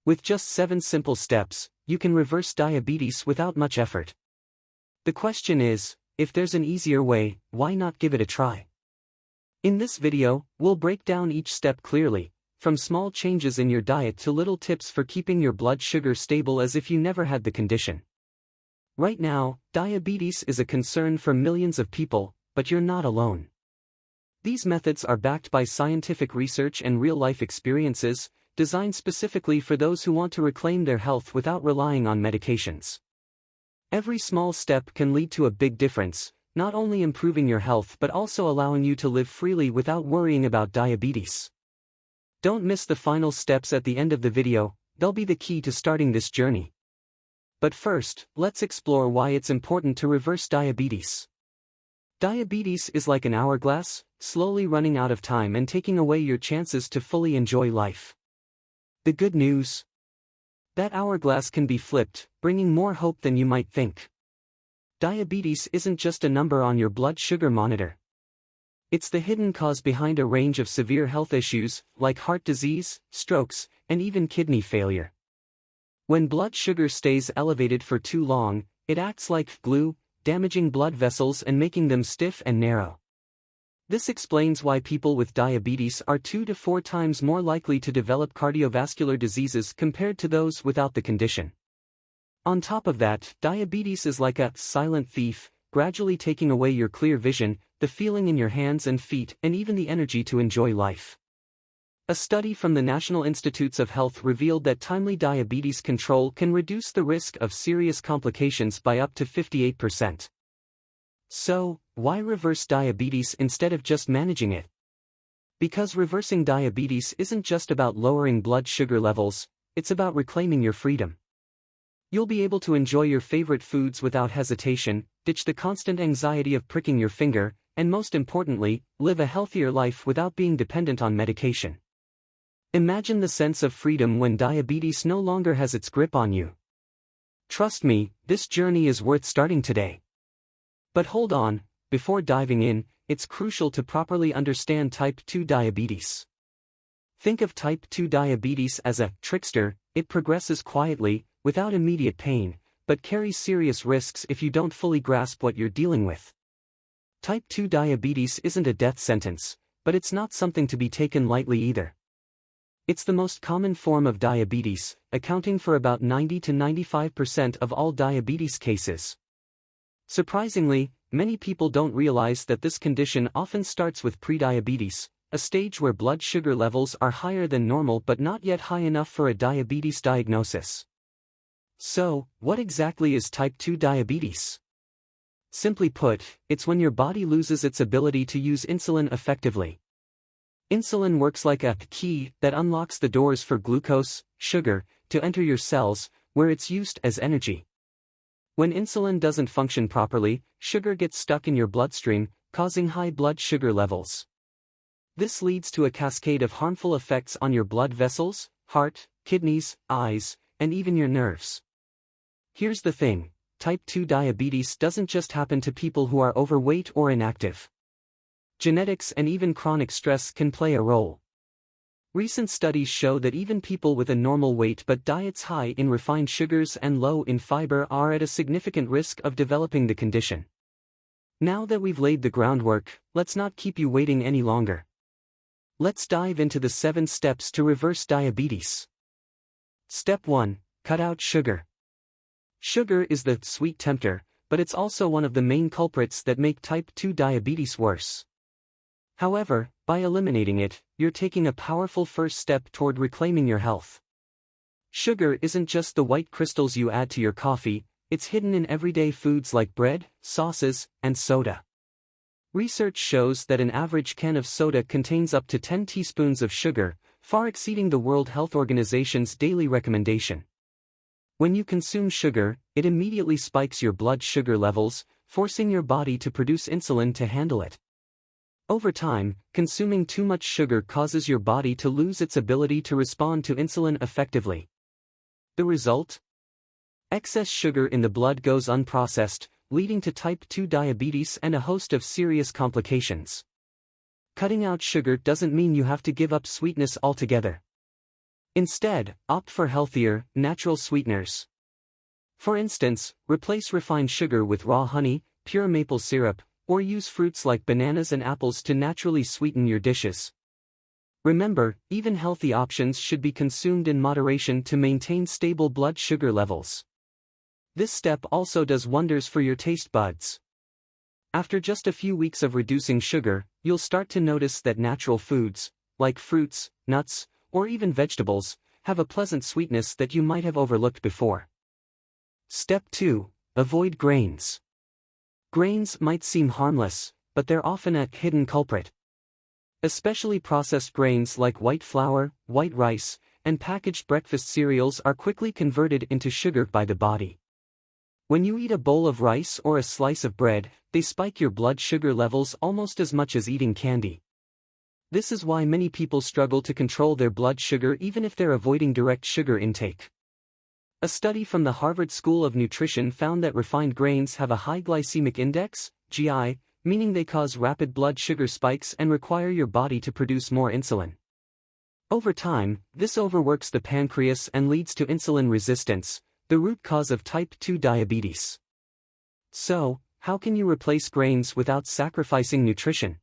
With just 7 simple steps, you can reverse diabetes without much effort. The question is, if there's an easier way, why not give it a try? In this video, we'll break down each step clearly, from small changes in your diet to little tips for keeping your blood sugar stable as if you never had the condition. Right now, diabetes is a concern for millions of people, but you're not alone. These methods are backed by scientific research and real-life experiences, designed specifically for those who want to reclaim their health without relying on medications. Every small step can lead to a big difference, not only improving your health but also allowing you to live freely without worrying about diabetes. Don't miss the final steps at the end of the video, they'll be the key to starting this journey. But first, let's explore why it's important to reverse diabetes. Diabetes is like an hourglass, slowly running out of time and taking away your chances to fully enjoy life. The good news? That hourglass can be flipped, bringing more hope than you might think. Diabetes isn't just a number on your blood sugar monitor. It's the hidden cause behind a range of severe health issues, like heart disease, strokes, and even kidney failure. When blood sugar stays elevated for too long, it acts like glue, damaging blood vessels and making them stiff and narrow. This explains why people with diabetes are 2 to 4 times more likely to develop cardiovascular diseases compared to those without the condition. On top of that, diabetes is like a silent thief, gradually taking away your clear vision, the feeling in your hands and feet, and even the energy to enjoy life. A study from the National Institutes of Health revealed that timely diabetes control can reduce the risk of serious complications by up to 58%. So, why reverse diabetes instead of just managing it? Because reversing diabetes isn't just about lowering blood sugar levels, it's about reclaiming your freedom. You'll be able to enjoy your favorite foods without hesitation, ditch the constant anxiety of pricking your finger, and most importantly, live a healthier life without being dependent on medication. Imagine the sense of freedom when diabetes no longer has its grip on you. Trust me, this journey is worth starting today. But hold on, before diving in, it's crucial to properly understand type 2 diabetes. Think of type 2 diabetes as a trickster. It progresses quietly, without immediate pain, but carries serious risks if you don't fully grasp what you're dealing with. Type 2 diabetes isn't a death sentence, but it's not something to be taken lightly either. It's the most common form of diabetes, accounting for about 90 to 95% of all diabetes cases. Surprisingly, many people don't realize that this condition often starts with prediabetes, a stage where blood sugar levels are higher than normal but not yet high enough for a diabetes diagnosis. So, what exactly is type 2 diabetes? Simply put, it's when your body loses its ability to use insulin effectively. Insulin works like a key that unlocks the doors for glucose, sugar, to enter your cells, where it's used as energy. When insulin doesn't function properly, sugar gets stuck in your bloodstream, causing high blood sugar levels. This leads to a cascade of harmful effects on your blood vessels, heart, kidneys, eyes, and even your nerves. Here's the thing, type 2 diabetes doesn't just happen to people who are overweight or inactive. Genetics and even chronic stress can play a role. Recent studies show that even people with a normal weight but diets high in refined sugars and low in fiber are at a significant risk of developing the condition. Now that we've laid the groundwork, let's not keep you waiting any longer. Let's dive into the 7 steps to reverse diabetes. Step 1. Cut out sugar. Sugar is the sweet tempter, but it's also one of the main culprits that make type 2 diabetes worse. However, by eliminating it, you're taking a powerful first step toward reclaiming your health. Sugar isn't just the white crystals you add to your coffee, it's hidden in everyday foods like bread, sauces, and soda. Research shows that an average can of soda contains up to 10 teaspoons of sugar, far exceeding the World Health Organization's daily recommendation. When you consume sugar, it immediately spikes your blood sugar levels, forcing your body to produce insulin to handle it. Over time, consuming too much sugar causes your body to lose its ability to respond to insulin effectively. The result? Excess sugar in the blood goes unprocessed, leading to type 2 diabetes and a host of serious complications. Cutting out sugar doesn't mean you have to give up sweetness altogether. Instead, opt for healthier, natural sweeteners. For instance, replace refined sugar with raw honey, pure maple syrup, or use fruits like bananas and apples to naturally sweeten your dishes. Remember, even healthy options should be consumed in moderation to maintain stable blood sugar levels. This step also does wonders for your taste buds. After just a few weeks of reducing sugar, you'll start to notice that natural foods, like fruits, nuts, or even vegetables, have a pleasant sweetness that you might have overlooked before. Step 2. Avoid grains. Grains might seem harmless, but they're often a hidden culprit. Especially processed grains like white flour, white rice, and packaged breakfast cereals are quickly converted into sugar by the body. When you eat a bowl of rice or a slice of bread, they spike your blood sugar levels almost as much as eating candy. This is why many people struggle to control their blood sugar even if they're avoiding direct sugar intake. A study from the Harvard School of Nutrition found that refined grains have a high glycemic index, GI, meaning they cause rapid blood sugar spikes and require your body to produce more insulin. Over time, this overworks the pancreas and leads to insulin resistance, the root cause of type 2 diabetes. So, how can you replace grains without sacrificing nutrition?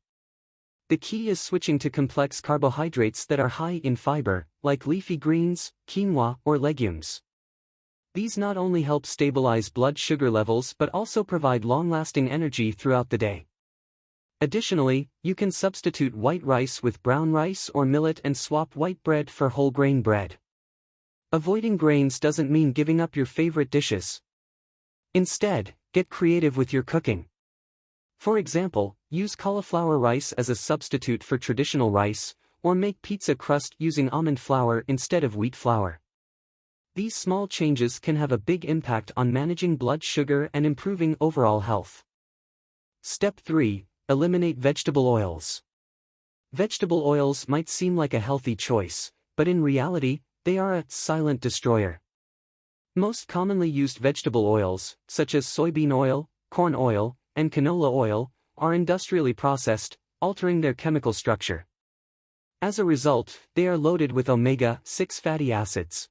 The key is switching to complex carbohydrates that are high in fiber, like leafy greens, quinoa, or legumes. These not only help stabilize blood sugar levels but also provide long-lasting energy throughout the day. Additionally, you can substitute white rice with brown rice or millet and swap white bread for whole grain bread. Avoiding grains doesn't mean giving up your favorite dishes. Instead, get creative with your cooking. For example, use cauliflower rice as a substitute for traditional rice, or make pizza crust using almond flour instead of wheat flour. These small changes can have a big impact on managing blood sugar and improving overall health. Step 3. Eliminate vegetable oils. Vegetable oils might seem like a healthy choice, but in reality, they are a silent destroyer. Most commonly used vegetable oils, such as soybean oil, corn oil, and canola oil, are industrially processed, altering their chemical structure. As a result, they are loaded with omega-6 fatty acids.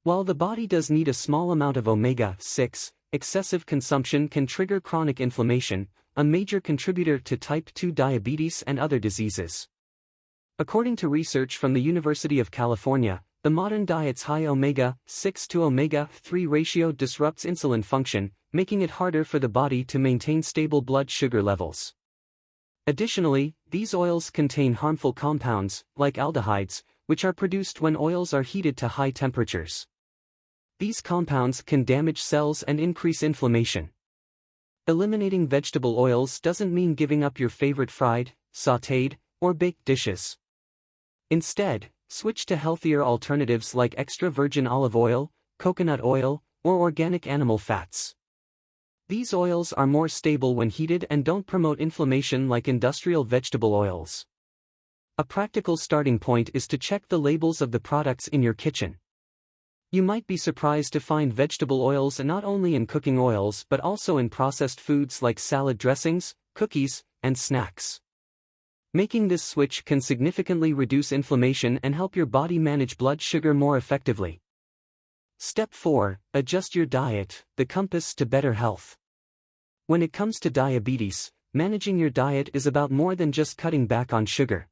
While the body does need a small amount of omega-6, excessive consumption can trigger chronic inflammation, a major contributor to type 2 diabetes and other diseases. According to research from the University of California, the modern diet's high omega-6 to omega-3 ratio disrupts insulin function, making it harder for the body to maintain stable blood sugar levels. Additionally, these oils contain harmful compounds, like aldehydes, which are produced when oils are heated to high temperatures. These compounds can damage cells and increase inflammation. Eliminating vegetable oils doesn't mean giving up your favorite fried, sautéed, or baked dishes. Instead, switch to healthier alternatives like extra virgin olive oil, coconut oil, or organic animal fats. These oils are more stable when heated and don't promote inflammation like industrial vegetable oils. A practical starting point is to check the labels of the products in your kitchen. You might be surprised to find vegetable oils not only in cooking oils but also in processed foods like salad dressings, cookies, and snacks. Making this switch can significantly reduce inflammation and help your body manage blood sugar more effectively. Step 4. Adjust your diet, the compass to better health. When it comes to diabetes, managing your diet is about more than just cutting back on sugar.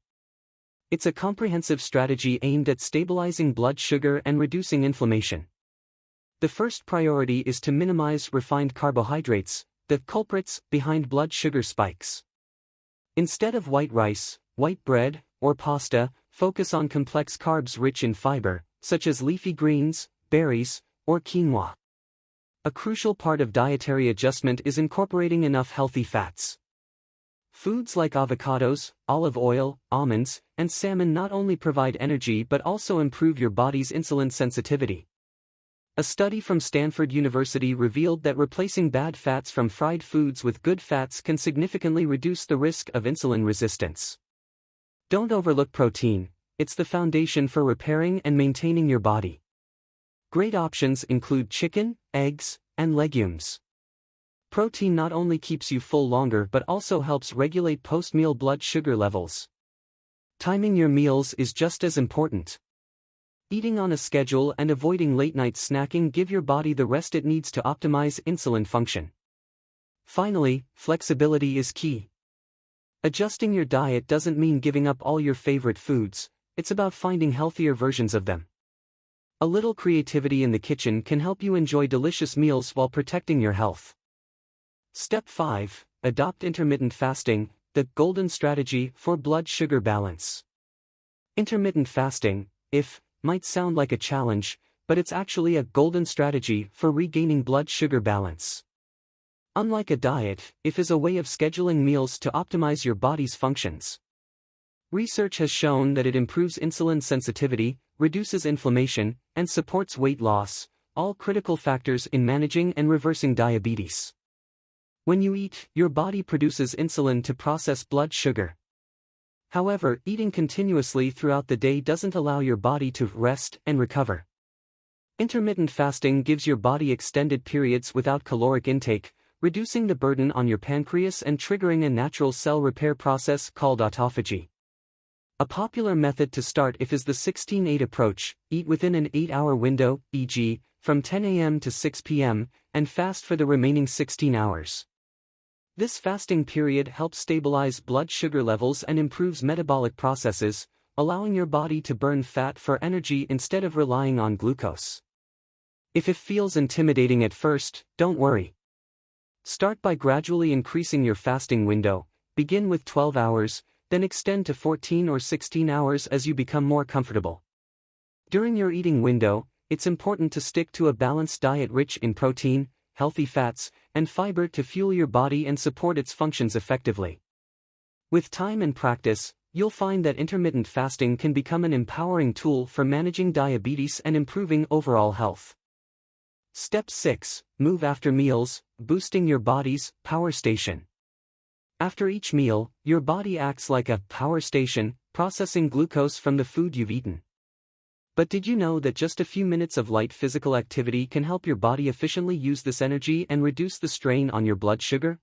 It's a comprehensive strategy aimed at stabilizing blood sugar and reducing inflammation. The first priority is to minimize refined carbohydrates, the culprits behind blood sugar spikes. Instead of white rice, white bread, or pasta, focus on complex carbs rich in fiber, such as leafy greens, berries, or quinoa. A crucial part of dietary adjustment is incorporating enough healthy fats. Foods like avocados, olive oil, almonds, and salmon not only provide energy but also improve your body's insulin sensitivity. A study from Stanford University revealed that replacing bad fats from fried foods with good fats can significantly reduce the risk of insulin resistance. Don't overlook protein, it's the foundation for repairing and maintaining your body. Great options include chicken, eggs, and legumes. Protein not only keeps you full longer but also helps regulate post-meal blood sugar levels. Timing your meals is just as important. Eating on a schedule and avoiding late-night snacking give your body the rest it needs to optimize insulin function. Finally, flexibility is key. Adjusting your diet doesn't mean giving up all your favorite foods, it's about finding healthier versions of them. A little creativity in the kitchen can help you enjoy delicious meals while protecting your health. Step 5. Adopt intermittent fasting, the golden strategy for blood sugar balance. Intermittent fasting, might sound like a challenge, but it's actually a golden strategy for regaining blood sugar balance. Unlike a diet, is a way of scheduling meals to optimize your body's functions. Research has shown that it improves insulin sensitivity, reduces inflammation, and supports weight loss, all critical factors in managing and reversing diabetes. When you eat, your body produces insulin to process blood sugar. However, eating continuously throughout the day doesn't allow your body to rest and recover. Intermittent fasting gives your body extended periods without caloric intake, reducing the burden on your pancreas and triggering a natural cell repair process called autophagy. A popular method to start is the 16-8 approach: eat within an 8-hour window, e.g., from 10 a.m. to 6 p.m., and fast for the remaining 16 hours. This fasting period helps stabilize blood sugar levels and improves metabolic processes, allowing your body to burn fat for energy instead of relying on glucose. If it feels intimidating at first, don't worry. Start by gradually increasing your fasting window. Begin with 12 hours, then extend to 14 or 16 hours as you become more comfortable. During your eating window, it's important to stick to a balanced diet rich in protein, healthy fats, and fiber to fuel your body and support its functions effectively. With time and practice, you'll find that intermittent fasting can become an empowering tool for managing diabetes and improving overall health. Step 6. Move after meals, boosting your body's power station. After each meal, your body acts like a power station, processing glucose from the food you've eaten. But did you know that just a few minutes of light physical activity can help your body efficiently use this energy and reduce the strain on your blood sugar?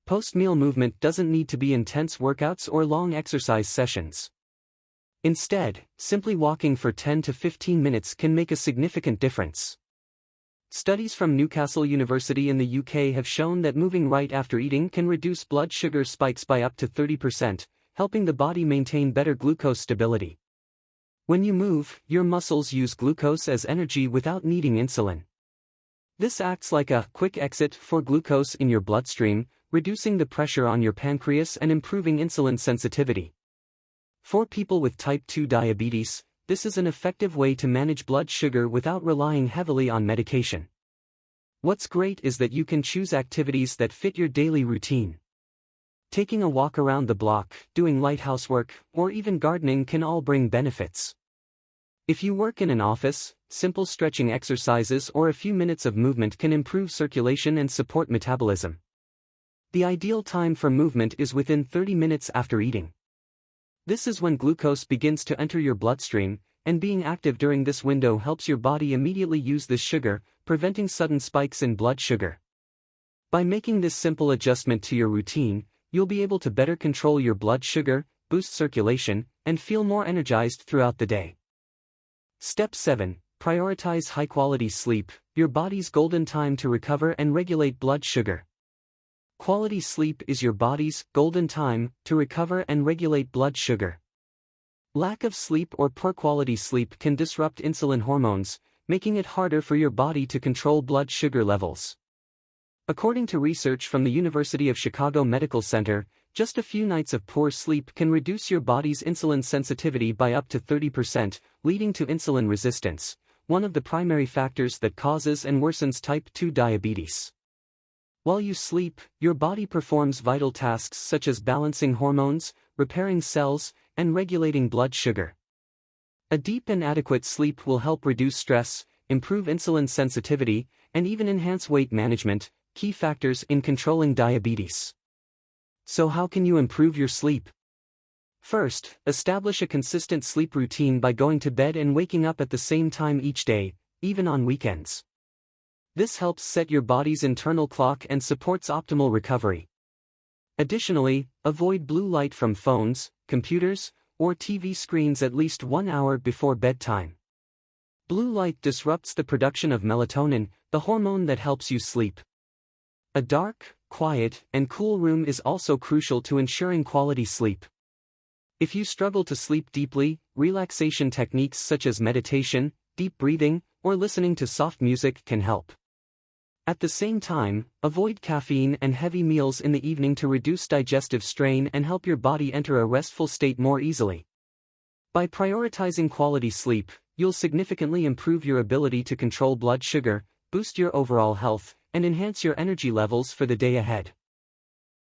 Post-meal movement doesn't need to be intense workouts or long exercise sessions. Instead, simply walking for 10 to 15 minutes can make a significant difference. Studies from Newcastle University in the UK have shown that moving right after eating can reduce blood sugar spikes by up to 30%, helping the body maintain better glucose stability. When you move, your muscles use glucose as energy without needing insulin. This acts like a quick exit for glucose in your bloodstream, reducing the pressure on your pancreas and improving insulin sensitivity. For people with type 2 diabetes, this is an effective way to manage blood sugar without relying heavily on medication. What's great is that you can choose activities that fit your daily routine. Taking a walk around the block, doing light housework, or even gardening can all bring benefits. If you work in an office, simple stretching exercises or a few minutes of movement can improve circulation and support metabolism. The ideal time for movement is within 30 minutes after eating. This is when glucose begins to enter your bloodstream, and being active during this window helps your body immediately use this sugar, preventing sudden spikes in blood sugar. By making this simple adjustment to your routine, you'll be able to better control your blood sugar, boost circulation, and feel more energized throughout the day. Step 7. Prioritize high-quality sleep, your body's golden time to recover and regulate blood sugar. Quality sleep is your body's golden time to recover and regulate blood sugar. Lack of sleep or poor quality sleep can disrupt insulin hormones, making it harder for your body to control blood sugar levels. According to research from the University of Chicago Medical Center, just a few nights of poor sleep can reduce your body's insulin sensitivity by up to 30%, leading to insulin resistance, one of the primary factors that causes and worsens type 2 diabetes. While you sleep, your body performs vital tasks such as balancing hormones, repairing cells, and regulating blood sugar. A deep and adequate sleep will help reduce stress, improve insulin sensitivity, and even enhance weight management, key factors in controlling diabetes. So how can you improve your sleep? First, establish a consistent sleep routine by going to bed and waking up at the same time each day, even on weekends. This helps set your body's internal clock and supports optimal recovery. Additionally, avoid blue light from phones, computers, or TV screens at least 1 hour before bedtime. Blue light disrupts the production of melatonin, the hormone that helps you sleep. A dark, quiet, and cool room is also crucial to ensuring quality sleep. If you struggle to sleep deeply, relaxation techniques such as meditation, deep breathing, or listening to soft music can help. At the same time, avoid caffeine and heavy meals in the evening to reduce digestive strain and help your body enter a restful state more easily. By prioritizing quality sleep, you'll significantly improve your ability to control blood sugar, boost your overall health, and enhance your energy levels for the day ahead.